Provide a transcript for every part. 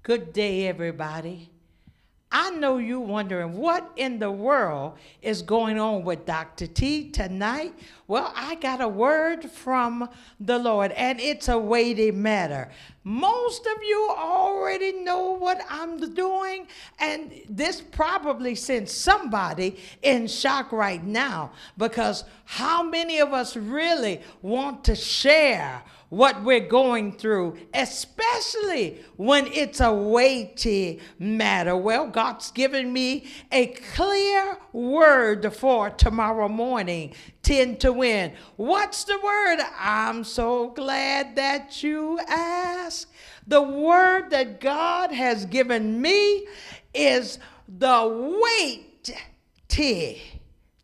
Good day, everybody. I know you're wondering what in the world is going on with Dr. T tonight. Well, I got a word from the Lord, and it's a weighty matter. Most of you already know what I'm doing, and this probably sends somebody in shock right now, because how many of us really want to share what we're going through, especially when it's a weighty matter? Well, God's given me a clear word for tomorrow morning, 10 to win. What's the word? I'm so glad that you asked. The word that God has given me is the weighty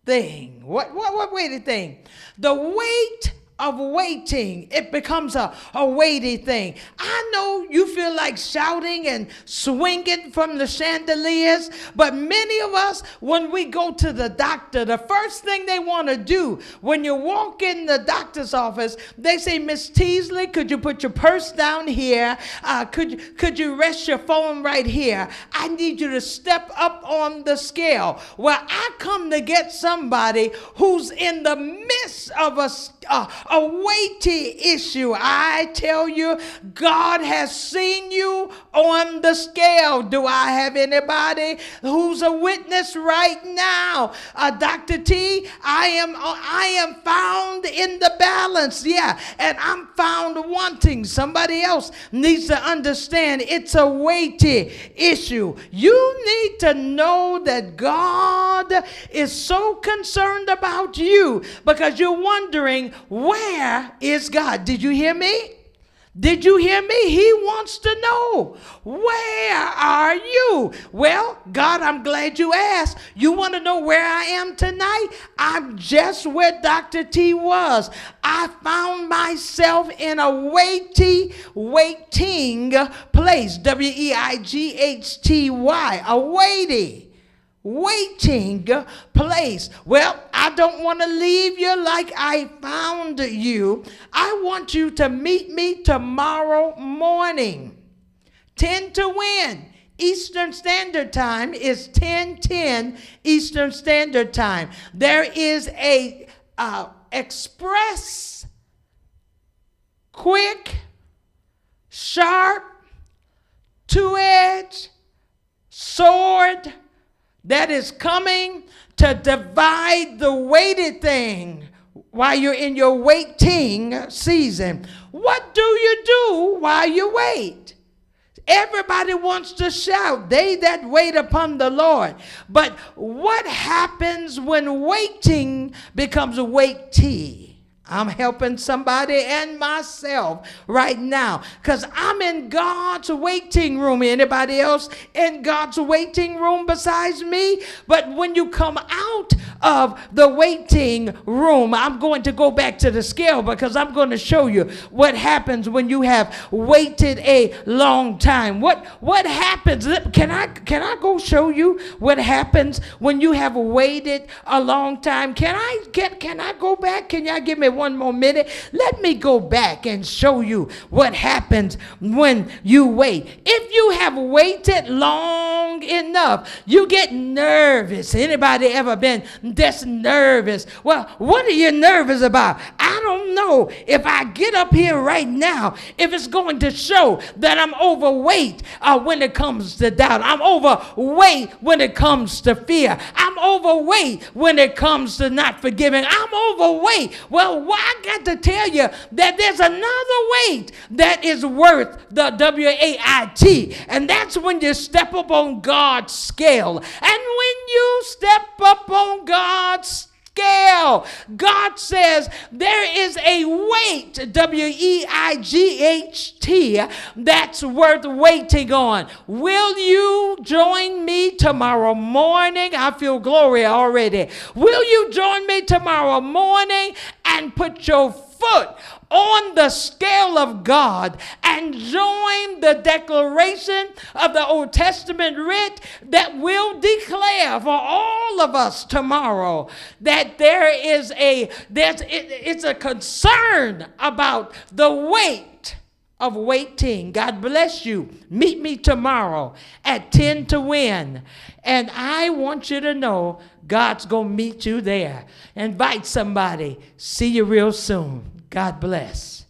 thing. What weighty thing? The weight of waiting. It becomes a weighty thing. I know you feel like shouting and swinging from the chandeliers, but many of us, when we go to the doctor, the first thing they want to do when you walk in the doctor's office, they say, Miss Teasley, could you put your purse down here? Could you rest your phone right here? I need you to step up on the scale. Well, I come to get somebody who's in the midst of a weighty issue. I tell you, God has seen you on the scale. Do I have anybody who's a witness right now? Dr. T, I am found in the balance. Yeah, and I'm found wanting. Somebody else needs to understand it's a weighty issue. You need to know that God is so concerned about you, because you're wondering, where is God? Did you hear me? Did you hear me? He wants to know, where are you? Well, God, I'm glad you asked. You want to know where I am tonight? I'm just where Dr. T was. I found myself in a waiting place. W-E-I-G-H-T-Y, a waiting place. Well, I don't want to leave you like I found you. I want you to meet me tomorrow morning, 10 to win. Eastern Standard Time is 10:10 Eastern Standard Time. There is a express, quick, sharp, two-edged sword that is coming to divide the weighted thing while you're in your waiting season. What do you do while you wait? Everybody wants to shout, they that wait upon the Lord. But what happens when waiting becomes weighty? I'm helping somebody and myself right now, because I'm in God's waiting room. Anybody else in God's waiting room besides me? But when you come out of the waiting room, I'm going to go back to the scale, because I'm going to show you what happens when you have waited a long time. What happens? Can I go show you what happens when you have waited a long time? Can I go back? Can y'all give me one more minute? Let me go back and show you what happens when you wait. If you have waited long enough, you get nervous. Anybody ever been this nervous? Well, what are you nervous about? I don't know if I get up here right now, if it's going to show that I'm overweight when it comes to doubt. I'm overweight when it comes to fear. I'm overweight when it comes to not forgiving. I'm overweight. Well, I got to tell you that there's another weight that is worth the W-A-I-T, and that's when you step up on God's scale. And when you step up on God's scale, God says there is a weight, W-E-I-G-H-T, that's worth waiting on. Will you join me tomorrow morning? I feel glory already. Will you join me tomorrow morning and put your foot on the scale of God and join the declaration of the Old Testament writ that will declare for all of us tomorrow that it's a concern about the weight of waiting. God bless you. Meet me tomorrow at 10 to win. And I want you to know God's going to meet you there. Invite somebody. See you real soon. God bless.